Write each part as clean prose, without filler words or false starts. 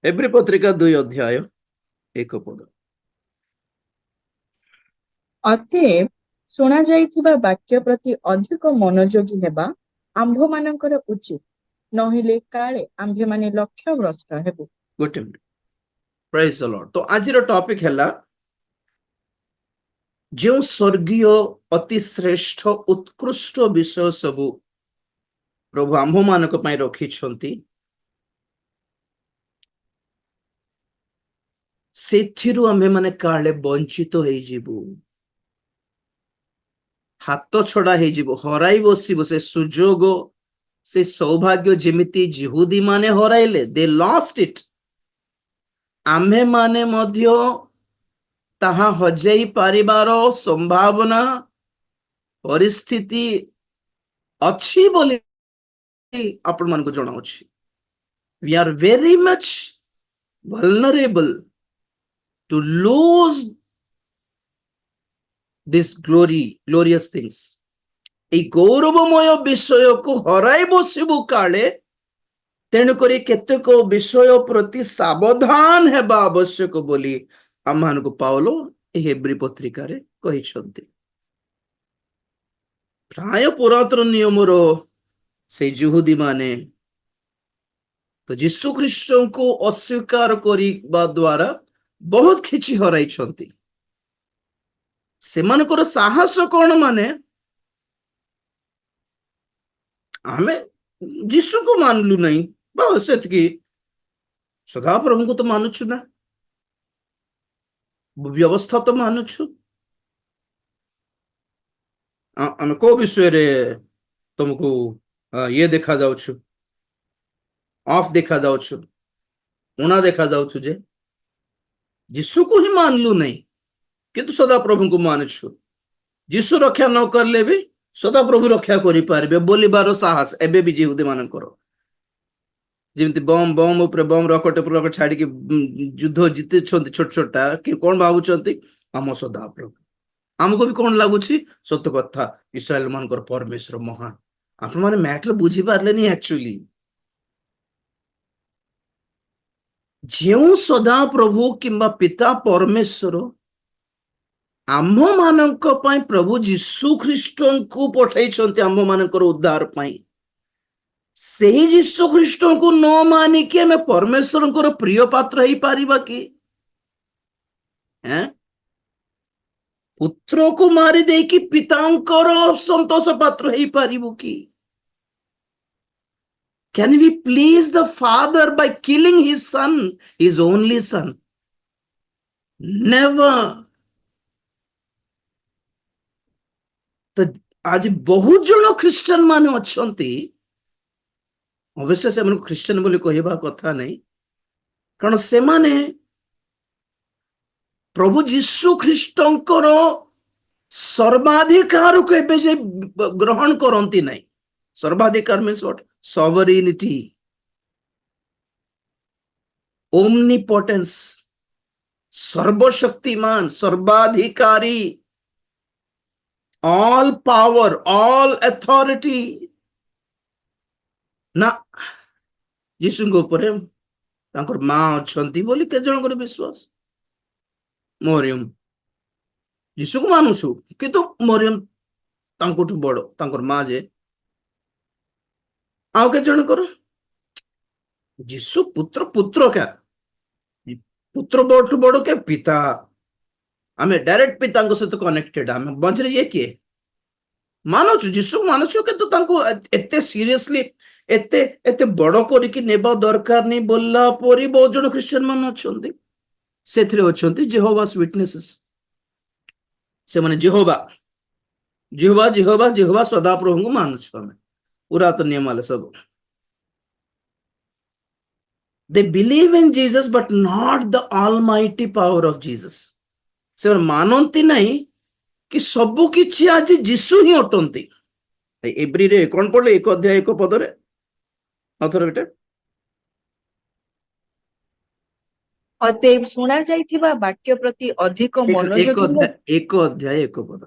एब्री पत्रिका 2 अध्याय 1 पद। ଅତଏବ ଶୁଣାଯାଇଥିବା ବାକ୍ୟ ପ୍ରତି ଅଧିକ ମନୋଯୋଗୀ ହେବା ଆମ୍ଭମାନଙ୍କର ଉଚିତ, ନହେଲେ କାଳେ ଆମ୍ଭେମାନେ ଲକ୍ଷ୍ୟଭ୍ରଷ୍ଟ ହେବୁ। गोटे मिनट, प्रेज द लॉर्ड। तो आज टॉपिक है जो स्वर्गीय अति श्रेष्ठ उत्कृष्ट विषय सबू प्रभु आम्भ मान रखी से आम्भे माने काले वंचित हो हाथ छड़ा हो हराई बसबू से सुजोग से सौभाग्य जेमिति जिहुदी माने हराइले, दे लॉस्ट इट। आम्भे माने मध्य ताहा हजाई पारिबार संभावना परिस्थिति अच्छी बोली आपण मान को जनाउछि। We are very much vulnerable to lose this glorious things। এই গৌরবময় विषय को हराई बसबू काले, तेणुक केतेक विषय प्रति सावधान हेबा आवश्यक बोली आम को पाउलो हेब्री पत्रिका रे कहिसंती। प्राय पुरातन नियमर से यहूदी माने तो यीशु ख्रीष्ट को अस्वीकार करने द्वारा बहुत किछि हराई छंती। सेमानकर साहस कौन माने आमे यीशु को मानलु नहीं, बस एतकी सदा प्रभु को तो मानुछु ना, व्यवस्था तो मानुछु। आमे को विषय रे तुमको ये देखा जाउछु, ऑफ देखा जाउछु, उना देखा जाउछु जे यीशु को ही मानलु नहीं किंतु सदा प्रभु को मानुछु। यीशु रक्षा न करले भी सदा प्रभु रक्षा करि पारबे बोलिबार साहस एबे भी यहूदी मानकर। जेमति बम बम ऊपर बम रॉकेट ऊपर रॉकेट छाड़ी के युद्ध जीते छंती छोट छोटा कि कोन भाबुचंती हम सदा प्रभु। हमको भी कौन लगुछि सत्य कथा इस्राएल मानकर परमेश्वर महान। आपण माने मैटर बुझी पारले नहीं। एक्चुअली जेउ सदा प्रभु किंबा पिता परमेश्वर आम्भ मानक पई प्रभु यीशु ख्रीष्ट को पठाई छंती आम्भ मानकर उद्धार पई, सेही यीशु ख्रीष्ट को न मानी कि हमें परमेश्वर को प्रिय पात्र ही पारिबा कि? हैं पुत्र को मारी दे कि पितांकर संतोष पात्र ही पारिबु कि? Can we please the Father by killing his son, his only son? Never। तो आज बहुत जन ख्रिस्टियन माने अछंती, अवश्य से मन ख्रिस्टियन बोली कहबा कथा नहीं, कारण से माने प्रभु यीशु ख्रीष्टंकर सर्वाधिकार को एबे जे ग्रहण करंती नहीं। सर्वाधिकार मीन्स व्हाट? सॉवरेनिटी, ओमनीपोटेंस, सर्वशक्तिमान, Sarbadhikari, all power, all authority ना यीशु को ऊपर तांकर मां अछंती बोली के जन विश्वास। मरियम यीशु को मानुछु किंतु मरियम तांकोठु बड़ तांकर मां जे आउ के जन कर यीशु पुत्र पुत्र क्या पुत्र बड़ बड़ के पिता। आमे डायरेक्ट पिता सहित कनेक्टेड। आमे बंचरे ये किए मानुछु यीशु मानुछु किंतु तांको एते सीरियसली एते एते बड़ करिकि नेबा दरकार नहीं बोलला परी बहुत जन क्रिश्चियन मान अछंती। सेथिरे अछंती जेहोवास विटनेसेस। से माने जेहोवा जेहोवा जेहोवा जेहोवा सदा प्रभु को मानुछु। आमे पुरातन नियम वाले सब they believe in Jesus but not the almighty power of Jesus। से मानती नहीं कि सबु किछि आज यीशु ही अटंती। एब्री रे कोन पढले 1 अध्याय 1 पद रे अथर बेटे। ଅତଏବ ଶୁଣାଯାଇଥିବା ବାକ୍ୟ ପ୍ରତି ଅଧିକ ମନୋଯୋଗୀ 1 ଅଧ୍ୟାୟ 1 ପଦ।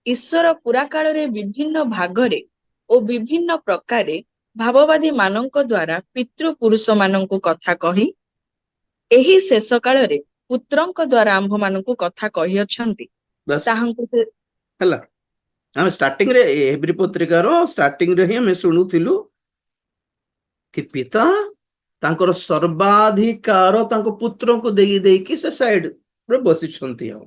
ଈଶ୍ୱର ପୁରା କାଳରେ ବିଭିନ୍ନ ଭାଗରେ ଓ ବିଭିନ୍ନ ପ୍ରକାରେ ଭାବବାଦୀ ମାନଙ୍କ ଦ୍ୱାରା ପିତୃ ପୁରୁଷ ମାନଙ୍କୁ କଥା କହି ଏହି ଶେଷ କାଳରେ ପୁତ୍ରଙ୍କ ଦ୍ୱାରା ଆମ୍ଭମାନଙ୍କୁ କଥା କହିଅଛନ୍ତି। ବାସ୍ ତାହାଙ୍କୁ ସେ- ହେଲା। ଆମେ ଷ୍ଟାର୍ଟିଂ ରେ ଏଭ୍ରି ପତ୍ରିକାର ଷ୍ଟାର୍ଟିଂ ରେ ହିଁ ଆମେ ଶୁଣୁଥିଲୁ କି ପିତା ତାଙ୍କର ସର୍ବାଧିକାର ତାଙ୍କ ପୁତ୍ରଙ୍କୁ ଦେଇକି ସେ ସାଇଡ ରେ ବସିଛନ୍ତି। ଆଉ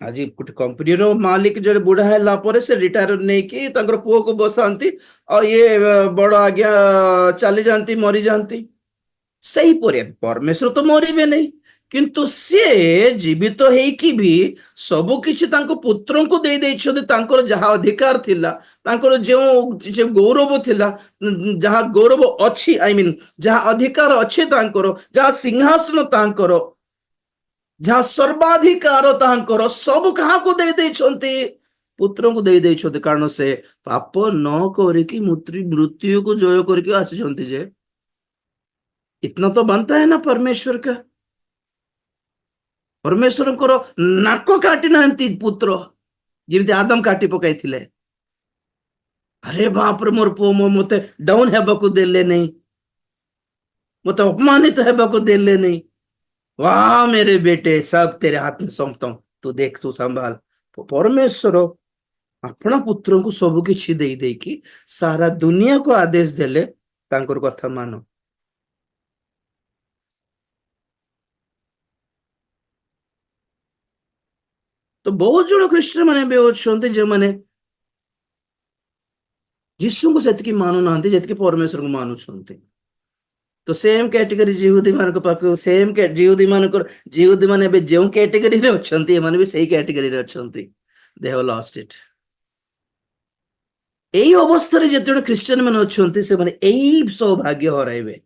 ଆଜି ଗୋଟେ କମ୍ପାନୀର ମାଲିକ ଜଣେ ବୁଢା ହେଲା ପରେ ସେ ରିଟାୟାର ନେଇକି ତାଙ୍କର ପୁଅକୁ ବସାନ୍ତି ଆଉ ଇଏ ବଡ ଆଜ୍ଞା ଚାଲିଯାଆନ୍ତି, ମରିଯାଆନ୍ତି। ସେଇପରି ପରମେଶ୍ୱର ତ ମରିବେ ନାହିଁ, କିନ୍ତୁ ସିଏ ଜୀବିତ ହେଇକି ବି ସବୁ କିଛି ତାଙ୍କ ପୁତ୍ରଙ୍କୁ ଦେଇଛନ୍ତି। ତାଙ୍କର ଯାହା ଅଧିକାର ଥିଲା, ତାଙ୍କର ଯେଉଁ ଗୌରବ ଥିଲା, ଯାହା ଗୌରବ ଅଛି, ଯାହା ଅଧିକାର ଅଛି ତାଙ୍କର, ଯାହା ସିଂହାସନ ତାଙ୍କର, ଯାହା ସର୍ବାଧିକାର ତାଙ୍କର, ସବୁ କାହାକୁ ଦେଇଛନ୍ତି? ପୁତ୍ରଙ୍କୁ ଦେଇଛନ୍ତି। କାରଣ ସେ ପାପ ନ କରିକି ମୃତ୍ୟୁକୁ ଜୟ କରିକି ଆସିଛନ୍ତି। ଯେ इतना तो बनता है ना परमेश्वर का। परमेश्वरଙ୍କର ନାକ କାଟି ନାହାନ୍ତି ପୁତ୍ର, ଯେମିତି ଆଦମ କାଟି ପକାଇଥିଲେ। अरे बापरे, मोर पुଅ ମତେ ଡାଉନ ହେବାକୁ ଦେଲେ नहीं, मते अपमानित हेବାକୁ देले नहीं। वाह मेरे बेटे, सब तेरे हाथ में सौंपता हूं, तू देख, तू संभाल। परमेश्वर अपना पुत्रଙ୍କୁ ସବୁ କିଛି ଦେଇକି ସାରା ଦୁନିଆକୁ ଆଦେଶ ଦେଲେ ତାଙ୍କର କଥା ମାନ। ତ ବହୁତ ଜଣ ଖ୍ରୀଷ୍ଟିଆନ ମାନେ ବି ଅଛନ୍ତି ଯେଉଁମାନେ ଯୀଶୁଙ୍କୁ ସେତିକି ମାନୁନାହାନ୍ତି ଯେତିକି ପରମେଶ୍ୱରଙ୍କୁ ମାନୁଛନ୍ତି। ତ ସେମ୍ କ୍ୟାଟେଗୋରୀ ଜିହୁଦୀ ମାନଙ୍କ ପାଖକୁ, ସେମ୍ ଜିହୁଦୀ ମାନେ ଏବେ ଯେଉଁ କ୍ୟାଟେଗୋରୀରେ ଅଛନ୍ତି, ଏମାନେ ବି ସେଇ କ୍ୟାଟେଗୋରୀରେ ଅଛନ୍ତି। ଦେ ହାଭ୍ ଲଷ୍ଟ ଇଟ୍। ଏଇ ଅବସ୍ଥାରେ ଯେତେବେଳେ ଖ୍ରୀଷ୍ଟିଆନ ମାନେ ଅଛନ୍ତି, ସେମାନେ ଏଇ ସୌଭାଗ୍ୟ ହରାଇବେ।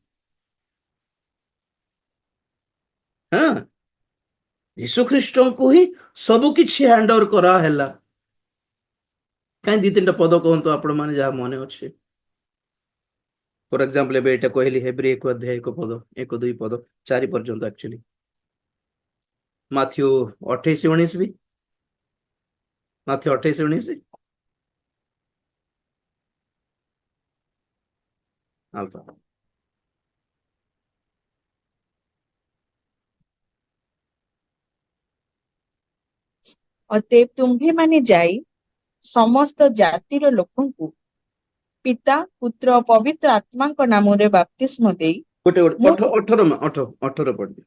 ହଁ, ଯୀଶୁ ଖ୍ରୀଷ୍ଟଙ୍କୁ ହିଁ ସବୁ କିଛି ହ୍ୟାଣ୍ଡ ଓଭର କରାହେଲା। କାହିଁ 2-3ଟା ପଦ କୁହନ୍ତୁ ଆପଣ ମାନେ ଯାହା ମନେ ଅଛି। ଫର ଏକ୍ସାମ୍ପଲ ଏବେ ଏଇଟା କହିଲି, ହେବ୍ରୀ 1 ଅଧ୍ୟାୟ 1 ପଦ, 1-2 ପଦ, 4 ପର୍ଯ୍ୟନ୍ତ ଆକ୍ଚୁଆଲି। ମାଥ୍ୟୁ 28-19 ବି, ମାଥ୍ୟୁ 28-19 ଆଲଫା। ଅତଏବ ତୁମ୍ଭେମାନେ ଯାଇ ସମସ୍ତ ଜାତିର ଲୋକଙ୍କୁ ପିତା, ପୁତ୍ର ଓ ପବିତ୍ର ଆତ୍ମାଙ୍କ ନାମରେ ବାପ୍ତିସ୍ମ ଦେଇ ଗୋଟେ ମୁଁ 18 ପଢିବି।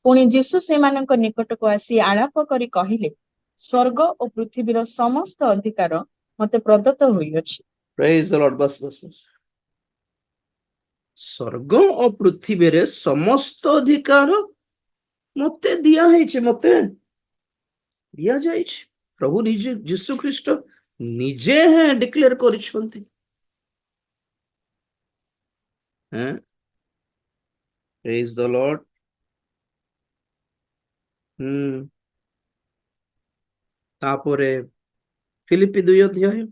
ପୁଣି ଯୀଶୁ ସେମାନଙ୍କ ନିକଟକୁ ଆସି ଆଳାପ କରି କହିଲେ, ସ୍ୱର୍ଗ ଓ ପୃଥିବୀର ସମସ୍ତ ଅଧିକାର ମତେ ପ୍ରଦତ୍ତ ହୋଇଅଛି। ପ୍ରେଜ୍ ଦ ଲର୍ଡ। Bus bus bus. ସ୍ୱର୍ଗ ଓ ପୃଥିବୀରେ ସମସ୍ତ ଅଧିକାର ମତେ ଦିଆ ହେଇଛି, ମତେ ଦିଆଯାଇଛି। ପ୍ରଭୁ ନିଜେ ଯୀଶୁ ଖ୍ରୀଷ୍ଟ ନିଜେ ଡିକ୍ଲେୟାର କରିଛନ୍ତି। ପ୍ରେଜ୍ ଦ ଲର୍ଡ। ତାପରେ ଫିଲିପି 2 ଅଧ୍ୟାୟ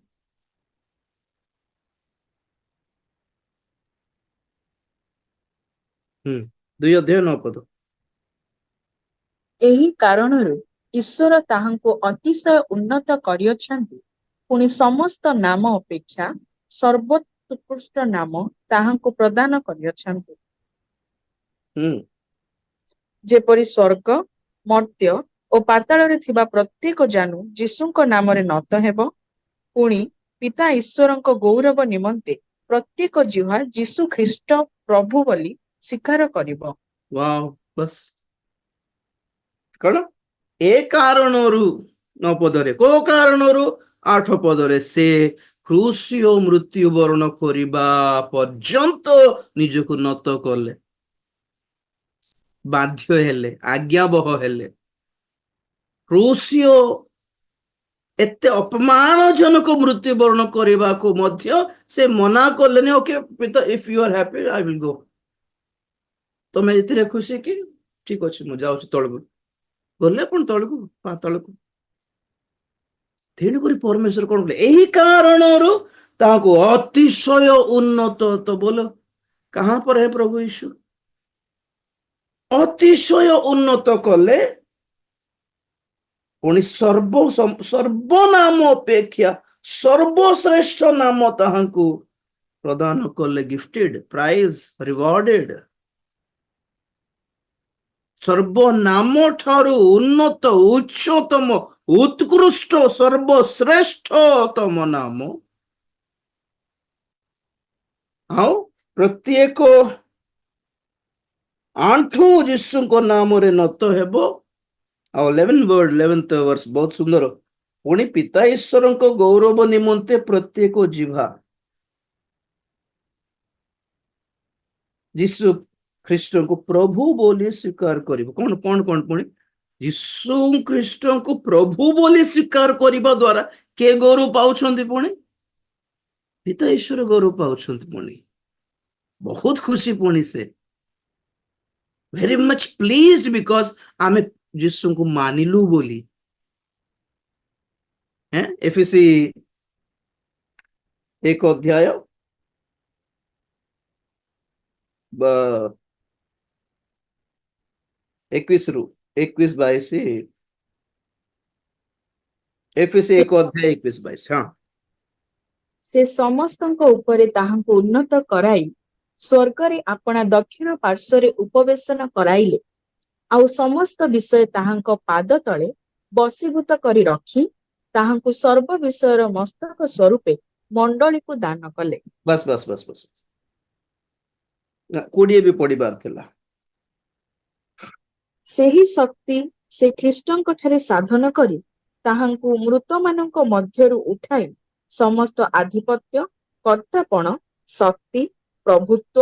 9 ପଦ। ଏହି କାରଣରୁ ଈଶ୍ୱର ତାହାଙ୍କୁ ଅତିଶୟ ଉନ୍ନତ କରିଅଛନ୍ତି, ପୁଣି ସମସ୍ତ ନାମ ଅପେକ୍ଷା ସର୍ବୋତ୍କୃଷ୍ଟ ନାମ ତାହାଙ୍କୁ ପ୍ରଦାନ କରିଅଛନ୍ତି, ଯେପରି ସ୍ୱର୍ଗ, ମର୍ତ୍ତ୍ୟ ଓ ପାତାଳରେ ଥିବା ପ୍ରତ୍ୟେକ ଜାନୁ ଯୀଶୁଙ୍କ ନାମରେ ନତ ହେବ। ପୁଣି ପିତା ଈଶ୍ୱରଙ୍କ ଗୌରବ ନିମନ୍ତେ ପ୍ରତ୍ୟେକ ଜିହ୍ୱା ଯୀଶୁ ଖ୍ରୀଷ୍ଟ ପ୍ରଭୁ ବୋଲି ସ୍ୱୀକାର କରିବ। Wow, bus. କଣ? ଏ କାରଣରୁ 9 ପଦରେ, କୋଉ କାରଣରୁ? 8 ପଦରେ, ସେ କ୍ରୁଶୀୟ ମୃତ୍ୟୁ ବରଣ କରିବା ପର୍ଯ୍ୟନ୍ତ ନିଜକୁ ନତ କଲେ, ବାଧ୍ୟ ହେଲେ, ଆଜ୍ଞାବହ ହେଲେ। କ୍ରୁଶୀୟ ଏତେ ଅପମାନଜନକ ମୃତ୍ୟୁବରଣ କରିବାକୁ ମଧ୍ୟ ସେ ମନା କଲେନି। ଓକେ ପିତା, if you are happy I will go. ତମେ ଏଥିରେ ଖୁସି କି? ଠିକ ଅଛି, ମୁଁ ଯାଉଛି ତଳକୁ। ଗଲେ ପୁଣି ତଳକୁ, ପାତାଳକୁ। ତେଣୁକରି ପରମେଶ୍ୱର କଣ କଲେ? ଏହି କାରଣରୁ ତାହାକୁ ଅତିଶୟ ଉନ୍ନତ, ତ ବୋଲ କାହା ପରେ ହେ ପ୍ରଭୁ ଯୀଶୁ ଅତିଶୟ ଉନ୍ନତ କଲେ। ପୁଣି ସର୍ବନାମ ଅପେକ୍ଷା ସର୍ବଶ୍ରେଷ୍ଠ ନାମ ତାହାଙ୍କୁ ପ୍ରଦାନ କଲେ, ଗିଫ୍ଟେଡ, ପ୍ରାଇଜ, ରିୱାର୍ଡେଡ। ସର୍ବନାମ ଠାରୁ ଉନ୍ନତ, ଉଚ୍ଚତମ, ଉତ୍କୃଷ୍ଟ, ସର୍ବଶ୍ରେଷ୍ଠତମ ନାମ। ଆଉ ପ୍ରତ୍ୟେକ ଆଣ୍ଠୁ ଯୀଶୁଙ୍କ ନାମରେ ନତ ହେବ। ଆଉ 11th verse ବହୁତ ସୁନ୍ଦର। ପୁଣି ପିତା ଈଶ୍ୱରଙ୍କ ଗୌରବ ନିମନ୍ତେ ପ୍ରତ୍ୟେକ ଜିହ୍ବା ଯୀଶୁ ଖ୍ରୀଷ୍ଟଙ୍କୁ ପ୍ରଭୁ ବୋଲି ସ୍ୱୀକାର କରିବ। କଣ କଣ କଣ ପୁଣି ଯୀଶୁ ଖ୍ରୀଷ୍ଟଙ୍କୁ ପ୍ରଭୁ ବୋଲି ସ୍ୱୀକାର କରିବା ଦ୍ୱାରା କିଏ ଗୌରବ ପାଉଛନ୍ତି? ପୁଣି ପିତା ଈଶ୍ୱର ଗୌରବ ପାଉଛନ୍ତି। ପୁଣି ବହୁତ ଖୁସି। ପୁଣି ସେ very much pleased because ଆମେ ଯୀଶୁଙ୍କୁ ମାନିଲୁ ବୋଲି। ଏଫେସୀ 1 ଅଧ୍ୟାୟ 21-22। ଏଫେସୀ 1 ଅଧ୍ୟାୟ 21-22। ହଁ, ସେ ସମସ୍ତଙ୍କ ଉପରେ ତାହାଙ୍କୁ ଉନ୍ନତ କରାଇ ସ୍ୱର୍ଗରେ ଆପଣା ଦକ୍ଷିଣ ପାର୍ଶ୍ୱରେ ଉପବେଶନ କରାଇଲେ। ଆଉ ସମସ୍ତ ବିଷୟ ତାହାଙ୍କ ପାଦ ତଳେ ବଶୀଭୂତ କରି ରଖି ତାହାଙ୍କୁ ସର୍ବ ବିଷୟର ମସ୍ତକ ସ୍ୱରୂପେ ମଣ୍ଡଳୀକୁ ଦାନ କଲେ। ବାସ୍ ବାସ୍ ବାସ୍ ବାସ୍। 20 ବି ପଢିବାର ଥିଲା। ସେହି ଶକ୍ତି ସେ ଖ୍ରୀଷ୍ଟଙ୍କ ଠାରେ ସାଧନ କରି ତାହାଙ୍କୁ ମୃତମାନଙ୍କ ମଧ୍ୟରୁ ଉଠାଇ ସମସ୍ତ ଆଧିପତ୍ୟ, କର୍ତ୍ତାପଣ, ଶକ୍ତି, ପ୍ରଭୁତ୍ୱ,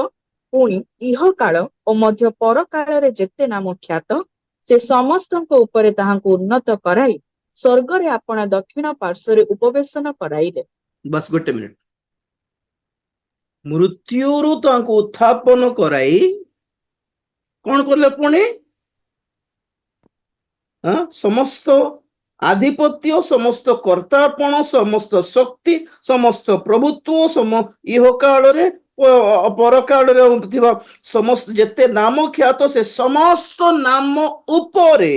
ପୁଣି ଇହକାଳ ଓ ମଧ୍ୟ ପରକାଳରେ ଯେତେ ନାମ ଖ୍ୟାତ, ସେ ସମସ୍ତଙ୍କ ଉପରେ ତାହାଙ୍କୁ ଉନ୍ନତ କରାଇ ସ୍ୱର୍ଗରେ ଆପଣା ଦକ୍ଷିଣ ପାର୍ଶ୍ୱରେ ଉପବେଶନ କରାଇଲେ। ବାସ୍ ଗୋଟେ ମିନିଟ। ମୃତ୍ୟୁରୁ ତାଙ୍କୁ ଉତ୍ଥାପନ କରାଇ କଣ କଲେ? ପୁଣି ସମସ୍ତ ଆଧିପତ୍ୟ, ସମସ୍ତ କର୍ତ୍ତାପଣ, ସମସ୍ତ ଶକ୍ତି, ସମସ୍ତ ପ୍ରଭୁତ୍ୱ, ଇହକାଳରେ ପରକାଳରେ ଥିବା ସମସ୍ତ ଯେତେ ନାମ ଖ୍ୟାତ, ସେ ସମସ୍ତ ନାମ ଉପରେ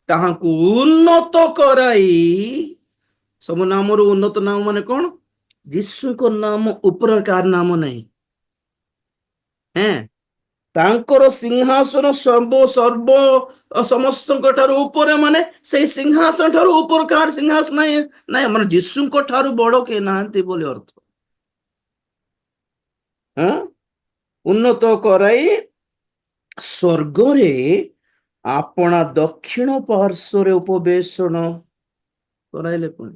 ତାହାଙ୍କୁ ଉନ୍ନତ କରାଇ। ସବୁ ନାମରୁ ଉନ୍ନତ ନାମ ମାନେ କଣ? ଯୀଶୁଙ୍କ ନାମ ଉପରେ କାହାର ନାମ ନାହିଁ? ତାଙ୍କର ସିଂହାସନ ସମସ୍ତଙ୍କ ଠାରୁ ଉପରେ, ମାନେ ସେଇ ସିଂହାସନ ଠାରୁ ଉପରେ କାହାର ସିଂହାସନ ନାହିଁ? ମାନେ ଯୀଶୁଙ୍କ ଠାରୁ ବଡ କେହି ନାହାନ୍ତି ବୋଲି ଅର୍ଥ। ଉନ୍ନତ କରାଇ ସ୍ୱର୍ଗରେ ଆପଣା ଦକ୍ଷିଣ ପାର୍ଶ୍ୱରେ ଉପବେଶନ କରାଇଲେ। ପୁଣି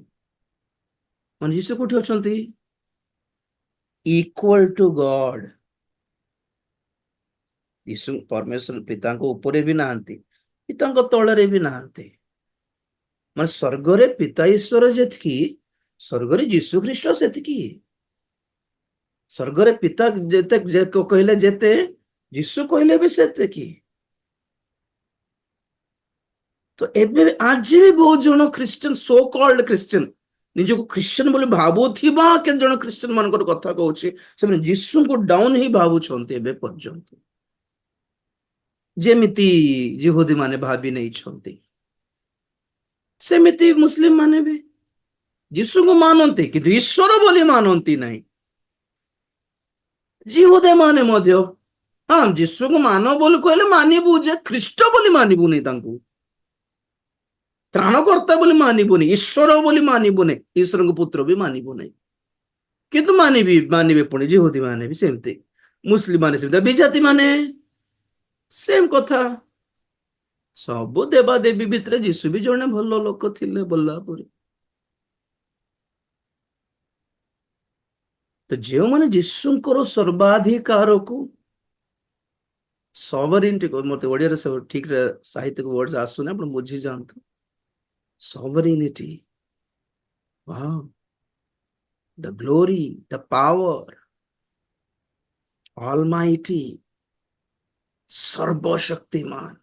ମାନେ ଯୀଶୁ କୋଉଠି ଅଛନ୍ତି? ଇକ୍ୱାଲ ଟୁ ଗଡ୍। ଯୀଶୁ ପରମେଶ୍ୱର ପିତାଙ୍କ ଉପରେ ବି ନାହାନ୍ତି, ପିତାଙ୍କ ତଳରେ ବି ନାହାନ୍ତି। ମାନେ ସ୍ୱର୍ଗରେ ପିତା ଈଶ୍ୱର ଯେତିକି, ସ୍ୱର୍ଗରେ ଯୀଶୁ ଖ୍ରୀଷ୍ଟ ସେତିକି। ସ୍ୱର୍ଗରେ ପିତା ଯେତେ କହିଲେ ଯେତେ, ଯୀଶୁ କହିଲେ ବି ସେତିକି। ତ ଏବେ ଆଜି ବି ବହୁତ ଜଣ ଖ୍ରୀଷ୍ଟିଆନ, ସୋ କଲ୍ଡ ଖ୍ରୀଷ୍ଟିଆନ, ନିଜକୁ ଖ୍ରୀଷ୍ଟିଆନ ବୋଲି ଭାବୁଥିବା କେତେ ଜଣ ଖ୍ରୀଷ୍ଟିଆନ ମାନଙ୍କର କଥା କହୁଛି, ସେମାନେ ଯୀଶୁଙ୍କୁ ଡାଉନ ହିଁ ଭାବୁଛନ୍ତି ଏବେ ପର୍ଯ୍ୟନ୍ତ, ଯେମିତି ଯିହୁଦୀ ମାନେ ଭାବି ନେଇଛନ୍ତି। ସେମିତି ମୁସଲିମ ମାନେ ବି ଯୀଶୁଙ୍କୁ ମାନନ୍ତି କିନ୍ତୁ ଈଶ୍ୱର ବୋଲି ମାନନ୍ତି ନାହିଁ। ଯିହୁଦୀ ମାନେ ମଧ୍ୟ ଯୀଶୁଙ୍କୁ ମାନ ବୋଲି କହିଲେ ମାନିବୁ, ଯେ ଖ୍ରୀଷ୍ଟ ବୋଲି ମାନିବୁନି, ତାଙ୍କୁ ତ୍ରାଣକର୍ତ୍ତା ବୋଲି ମାନିବୁନି, ଈଶ୍ୱର ବୋଲି ମାନିବୁନି, ଈଶ୍ୱରଙ୍କ ପୁତ୍ର ବି ମାନିବୁନି, କିନ୍ତୁ ମାନିବେ। ପୁଣି ଯିହୁଦୀ ମାନେ ବି ସେମିତି, ମୁସଲିମ ମାନେ ସେମିତି, ବିଜାତି ମାନେ ସେମ କଥା। ସବୁ ଦେବା ଦେବୀ ଭିତରେ ଯୀଶୁ ବି ଜଣେ ଭଲ ଲୋକ ଥିଲେ, ବୋଲା ପରି। ତ ଯେଉଁମାନେ ଯୀଶୁଙ୍କର ସର୍ବାଧିକାରକୁ, ସଭରିନିଟି, ମତେ ଓଡିଆରେ ଠିକ ସାହିତ୍ୟିକ ୱାର୍ଡ ଆସୁନି, ଆପଣ ବୁଝି ଯାଆନ୍ତୁ। ସଭରିନିଟି, the glory, the power, almighty, ସର୍ବଶକ୍ତିମାନ,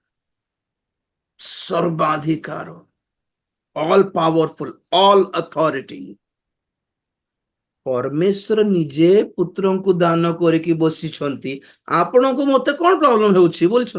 ସର୍ବାଧିକାର, all powerful, all authority, ପରମେଶ୍ୱର ନିଜେ ପୁତ୍ରଙ୍କୁ ଦାନ କରିକି ବସିଛନ୍ତି। ଆପଣଙ୍କୁ ମତେ କଣ ପ୍ରୋବ୍ଲେମ ହେଉଛି ବୋଲଛନ୍ତି?